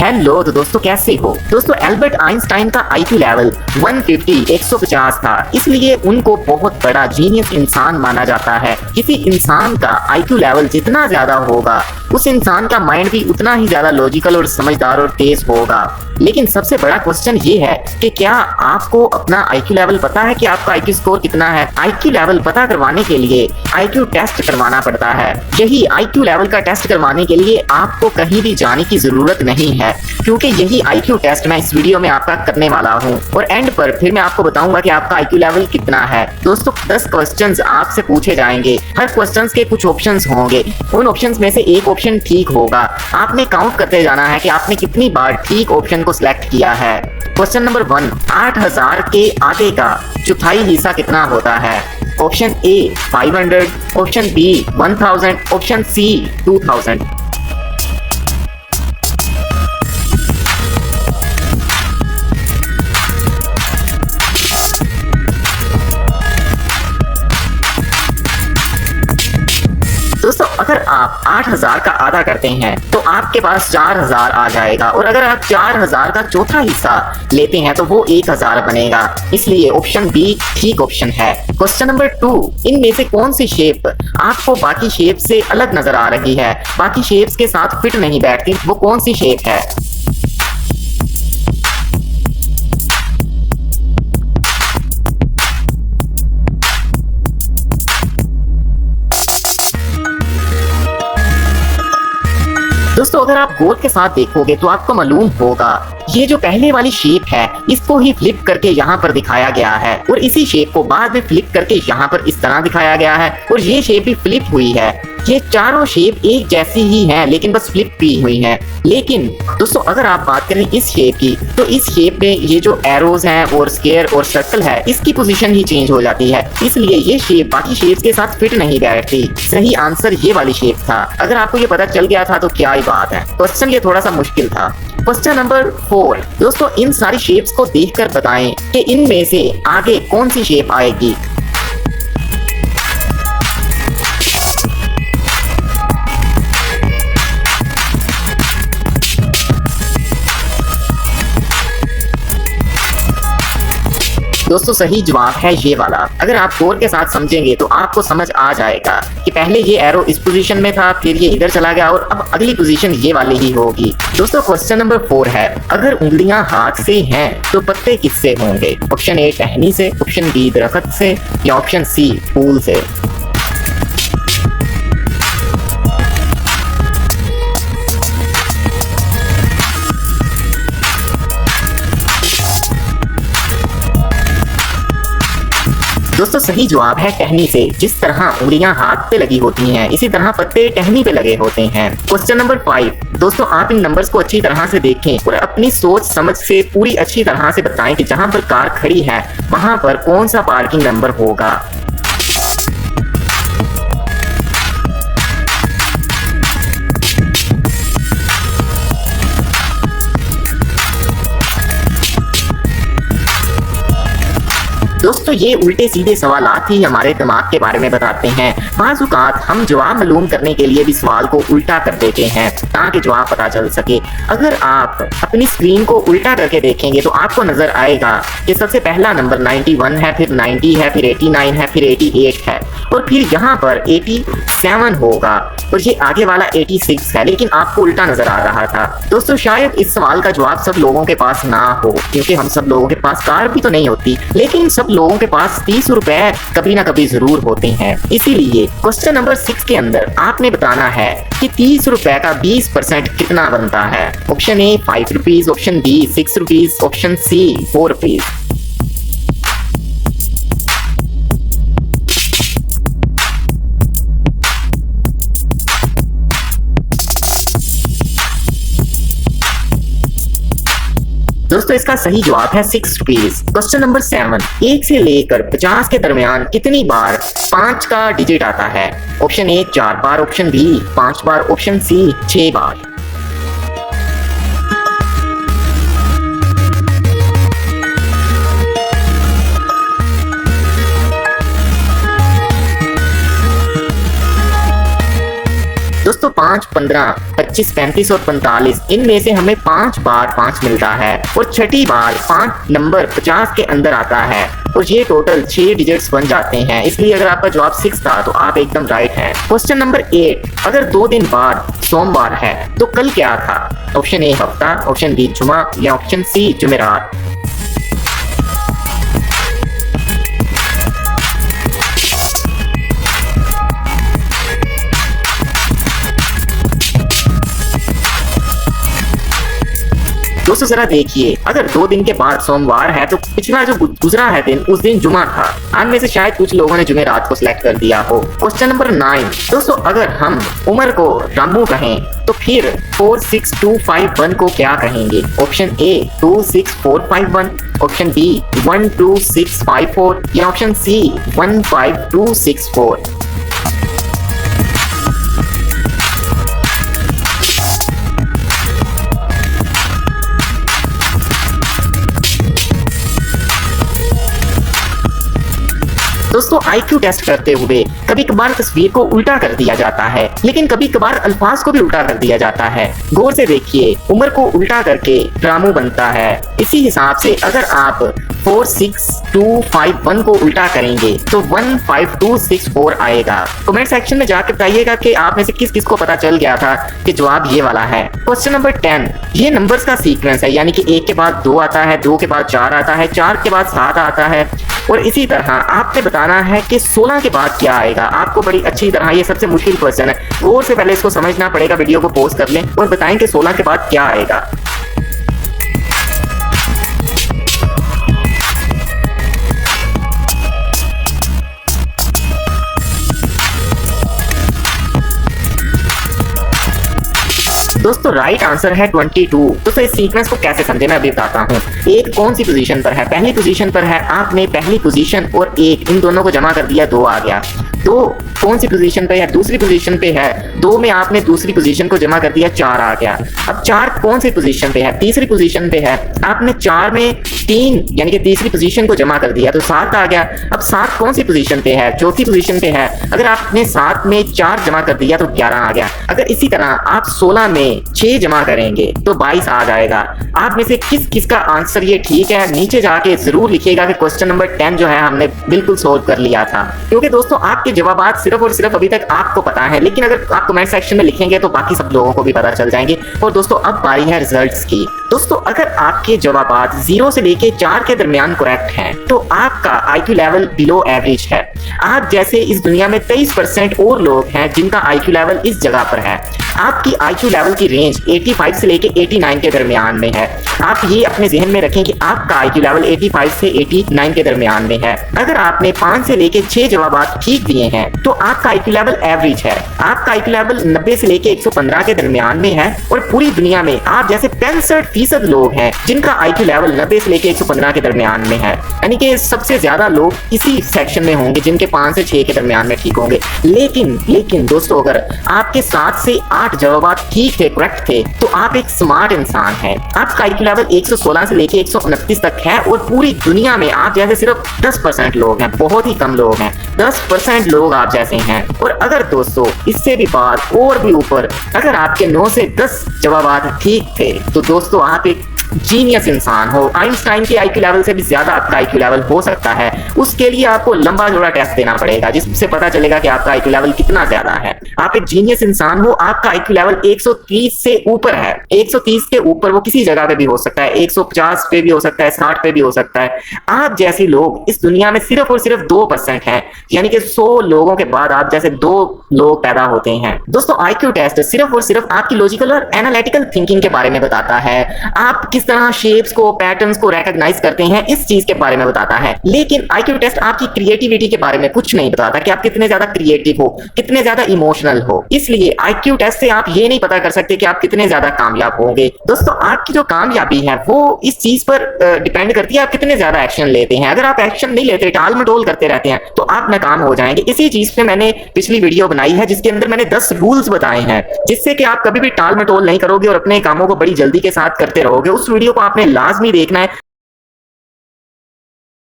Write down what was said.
Hello तो दोस्तों कैसे हो दोस्तों। एल्बर्ट आइंस्टाइन का आईक्यू लेवल 150 था, इसलिए उनको बहुत बड़ा जीनियस इंसान माना जाता है। किसी इंसान का आईक्यू लेवल जितना ज्यादा होगा उस इंसान का माइंड भी उतना ही ज्यादा लॉजिकल और समझदार और तेज होगा। लेकिन सबसे बड़ा क्वेश्चन ये है कि क्या आपको अपना आईक्यू लेवल पता है कि आपका आईक्यू स्कोर कितना है। आईक्यू लेवल पता करवाने के लिए आईक्यू टेस्ट करवाना पड़ता है। यही आईक्यू लेवल का टेस्ट करवाने के लिए आपको कहीं भी जाने की जरूरत नहीं है, क्योंकि यही आईक्यू टेस्ट मैं इस वीडियो में आपका करने वाला हूँ और एंड पर फिर मैं आपको बताऊंगा कि आपका आईक्यू लेवल कितना है। दोस्तों 10 क्वेश्चंस आपसे पूछे जाएंगे, हर क्वेश्चंस के कुछ ऑप्शंस होंगे, उन ऑप्शंस में से एक ऑप्शन ठीक होगा। आपने काउंट करते जाना है कि आपने कितनी बार ठीक ऑप्शन को सिलेक्ट किया है। क्वेश्चन नंबर 1, 8000 के आधे का चौथाई हिस्सा कितना होता है। Option A 500, option B 1000, option C 2000। दोस्तों अगर आप 8000 का आधा करते हैं तो आपके पास 4000 आ जाएगा, और अगर आप 4000 का चौथा हिस्सा लेते हैं तो वो 1000 बनेगा। इसलिए ऑप्शन बी ठीक ऑप्शन है। क्वेश्चन नंबर 2, इनमें से कौन सी शेप आपको बाकी शेप से अलग नजर आ रही है, बाकी शेप्स के साथ फिट नहीं बैठती, वो कौन सी शेप है। दोस्तों अगर आप गौर के साथ देखोगे तो आपको मालूम होगा ये जो पहले वाली शेप है इसको ही फ्लिप करके यहाँ पर दिखाया गया है, और इसी शेप को बाद में फ्लिप करके यहाँ पर इस तरह दिखाया गया है, और ये शेप भी फ्लिप हुई है। ये चारों शेप एक जैसी ही हैं, लेकिन बस फ्लिप भी हुई हैं। लेकिन दोस्तों अगर आप बात करें इस शेप की, तो इस शेप में ये जो एरोज हैं और स्क्वायर और सर्कल है इसकी पोजीशन ही चेंज हो जाती है, इसलिए ये शेप बाकी शेप्स के साथ फिट नहीं बैठती। सही आंसर ये वाली शेप था। अगर आपको ये पता चल गया था तो क्या ही बात है। क्वेश्चन ये थोड़ा सा मुश्किल था। क्वेश्चन नंबर 4, दोस्तों इन सारी शेप्स को देखकर बताएं कि इनमें से आगे कौन सी शेप आएगी। दोस्तों सही जवाब है ये वाला। अगर आप गौर के साथ समझेंगे तो आपको समझ आ जाएगा कि पहले ये एरो इस पोजीशन में था, फिर ये इधर चला गया, और अब अगली पोजीशन ये वाली ही होगी। दोस्तों क्वेश्चन नंबर 4 है, अगर उंगलियां हाथ से हैं तो पत्ते किससे होंगे। ऑप्शन ए टहनी से, ऑप्शन बी दरख्त से, या ऑप्शन सी फूल से। दोस्तों सही जवाब है टहनी से। जिस तरह उंगलियां हाथ पे लगी होती हैं इसी तरह पत्ते टहनी पे लगे होते हैं। क्वेश्चन नंबर 5, दोस्तों आप इन नंबर्स को अच्छी तरह से देखें और अपनी सोच समझ से पूरी अच्छी तरह से बताएं कि जहां पर कार खड़ी है वहां पर कौन सा पार्किंग नंबर होगा। दोस्तों ये उल्टे सीधे सवालात ही हमारे दिमाग के बारे में बताते हैं। बाज़ औक़ात हम जवाब मालूम करने के लिए भी सवाल को उल्टा कर देते हैं ताकि जवाब पता चल सके। अगर आप अपनी स्क्रीन को उल्टा करके देखेंगे तो आपको नजर आएगा कि सबसे पहला नंबर 91 है, फिर 90 है, फिर 89 है, फिर 88 है, और फिर यहाँ पर 87 होगा, और ये आगे वाला 86 है, लेकिन आपको उल्टा नजर आ रहा था। दोस्तों शायद इस सवाल का जवाब सब लोगों के पास ना हो, क्योंकि हम सब लोगों के पास कार भी तो नहीं होती, लेकिन सब लोगों के पास 30 रुपए कभी ना कभी जरूर होते हैं। इसीलिए क्वेश्चन नंबर 6 के अंदर आपने बताना है कि 30 रुपए का 20% कितना बनता है। Option A 5 rupees, option B 6 rupees, option C 4 rupees. दोस्तों इसका सही जवाब है 6 रुपीज। क्वेश्चन नंबर 7, 1 से लेकर 50 के दरमियान कितनी बार 5 का डिजिट आता है। ऑप्शन ए 4 बार, ऑप्शन बी 5 बार, ऑप्शन सी 6 बार। दोस्तों 5, 15, 25, 35 और 45 इनमें से हमें 5 बार 5 मिलता है और छठी बार 5 नंबर 50 के अंदर आता है और ये टोटल 6 डिजिट्स बन जाते हैं। इसलिए अगर आपका जवाब 6 था तो आप एकदम राइट हैं। क्वेश्चन नंबर 8, अगर 2 दिन बाद सोमवार है तो कल क्या था? ऑप्शन ए हफ्ता, ऑप्शन बी जुमा या ऑप्शन सी जुमेरात। दोस्तों जरा देखिए, अगर 2 दिन के बाद सोमवार है तो पिछला जो गुजरा है दिन उस दिन जुमा था। आज में से शायद कुछ लोगों ने जुमेरात को सिलेक्ट कर दिया हो। क्वेश्चन नंबर 9, दोस्तों अगर हम उमर को रामू कहें तो फिर 46251 को क्या कहेंगे? ऑप्शन ए 26451, ऑप्शन बी 12654 या ऑप्शन सी 15264। दोस्तों IQ टेस्ट करते हुए कभी कभार तस्वीर को उल्टा कर दिया जाता है, लेकिन कभी कभार अल्फाज को भी उल्टा कर दिया जाता है। गौर से देखिए, उम्र को उल्टा करके रामू बनता है। इसी हिसाब से अगर आप 46251 को उल्टा करेंगे तो 15264 आएगा। कमेंट सेक्शन में जाकर बताइएगा कि आप में से किस किस को पता चल गया था कि जवाब ये वाला है। क्वेश्चन नंबर 10, ये नंबर्स का सीक्वेंस है, यानी कि 1 के बाद 2 आता है, 2 के बाद 4 आता है, 4 के बाद 7 आता है और इसी तरह आपने बताना है कि 16 के बाद क्या आएगा। आपको बड़ी अच्छी तरह, ये सबसे मुश्किल क्वेश्चन है, गौर से पहले इसको समझना पड़ेगा। वीडियो को पॉज कर लें और बताएं कि 16 के बाद क्या आएगा। दोस्तों राइट आंसर है 22। दोस्तों इस सीक्वेंस को कैसे समझे मैं अभी बताता हूँ। एक कौन सी पोजीशन पर है? पहली पोजीशन पर है, आपने पहली पोजीशन और एक इन दोनों को जमा कर दिया, 2 आ गया। 2 कौन सी पोजीशन पे है? दूसरी पोजीशन पे है। 2 में आपने दूसरी पोजीशन को जमा कर दिया, 4 आ गया। अब 4 कौन सी पोजीशन पे है? तीसरी पोजीशन पे है। आपने 4 में 3 यानी कि तीसरी पोजीशन को जमा कर दिया तो 7 आ गया। अब 7 कौन सी पोजीशन पे है? चौथी पोजीशन पे है। अगर आपने 7 में 4 जमा कर दिया तो 11 आ गया। अगर इसी तरह आप 16 में 6 जमा करेंगे तो 22 आ जाएगा। आप में से किस किस का आंसर ये ठीक है? नीचे जाके जरूर लिखिएगा कि क्वेश्चन नंबर 10 जो है हमने बिल्कुल सोल्व कर लिया था। क्योंकि दोस्तों आपके जवाब सिर्फ और सिर्फ अभी तक आपको पता है, लेकिन अगर आप कमेंट सेक्शन में लिखेंगे तो बाकी सब लोगों को भी पता चल जाएंगे। और दोस्तों अब बारी है रिजल्ट्स की। दोस्तों अगर आपके जवाब 0 से लेके 4 के दरमियान करेक्ट हैं तो आपका IQ लेवल बिलो एवरेज है। आप जैसे इस दुनिया में 23% और लोग हैं जिनका IQ लेवल इस जगह पर है। आपकी IQ लेवल की रेंज 85 से लेके 89 के दरमियान में है। आप ये अपने जहन में रखें कि आपका IQ लेवल 85 से 89 के दरमियान में है। अगर आपने 5 से लेके 6 जवाब ठीक दिए हैं तो आपका IQ लेवल एवरेज है। आपका IQ लेवल 90 से लेके 115 के दरमियान में है और पूरी दुनिया में आप जैसे 65% लोग हैं जिनका IQ लेवल 90 से लेके 115 के दरमियान में है। यानी कि सबसे ज्यादा लोग इसी सेक्शन में होंगे जिनके 5 से 6 के दरमियान में ठीक होंगे। लेकिन दोस्तों अगर आपके 7 से 8 जवाब ठीक थे, करेक्ट थे, तो आप एक स्मार्ट इंसान हैं। आपका IQ लेवल 116 से लेके 129 तक है और पूरी दुनिया में आप जैसे सिर्फ 10% लोग हैं, बहुत ही कम लोग हैं। 10% लोग आप जैसे हैं। और अगर दोस्तों इससे भी बात और भी ऊपर, अगर आपके 9 से 10 जवाब ठीक थे तो दोस्तों आप एक जीनियस इंसान हो। आइंस्टाइन के IQ लेवल से भी ज्यादा आपका IQ लेवल हो सकता है। उसके लिए आपको लंबा चौड़ा टेस्ट देना पड़ेगा जिससे पता चलेगा कि आपका IQ लेवल कितना ज्यादा है। आप एक जीनियस इंसान हो। आपका IQ लेवल 130 से ऊपर है। 130 के ऊपर वो किसी जगह पे भी हो सकता है, 150 पे भी हो सकता है, 60 पे भी हो सकता है। आप जैसे लोग इस दुनिया में सिर्फ और सिर्फ 2% हैं, यानी कि 100 लोगों के बाद आप जैसे 2 लोग पैदा होते हैं। दोस्तों IQ टेस्ट सिर्फ और सिर्फ आपकी लॉजिकल और एनालिटिकल थिंकिंग के बारे में बताता है। आप किस तरह शेप्स को, पैटर्न्स को रिकॉग्नाइज करते हैं, इस चीज के बारे में बताता है। लेकिन IQ टेस्ट आपकी क्रिएटिविटी के बारे में कुछ नहीं बताता कि आप कितने ज्यादा क्रिएटिव हो, कितने ज्यादा इमोशनल हो। इसलिए IQ टेस्ट से आप ये नहीं पता कर सकते कि आप कितने ज्यादा कामयाब होंगे। दोस्तों आपकी जो कामयाबी है वो इस चीज पर डिपेंड करती है आप कितने ज्यादा एक्शन लेते हैं। अगर आप एक्शन नहीं लेते, टाल मटोल करते रहते हैं, तो आप नाकाम हो जाएंगे। इसी चीज पे मैंने पिछली वीडियो बनाई है जिसके अंदर मैंने 10 रूल्स बताए हैं जिससे कि आप कभी भी टाल मटोल नहीं करोगे और अपने कामों को बड़ी जल्दी के साथ करते रहोगे। उस वीडियो को आपने लाजमी देखना है।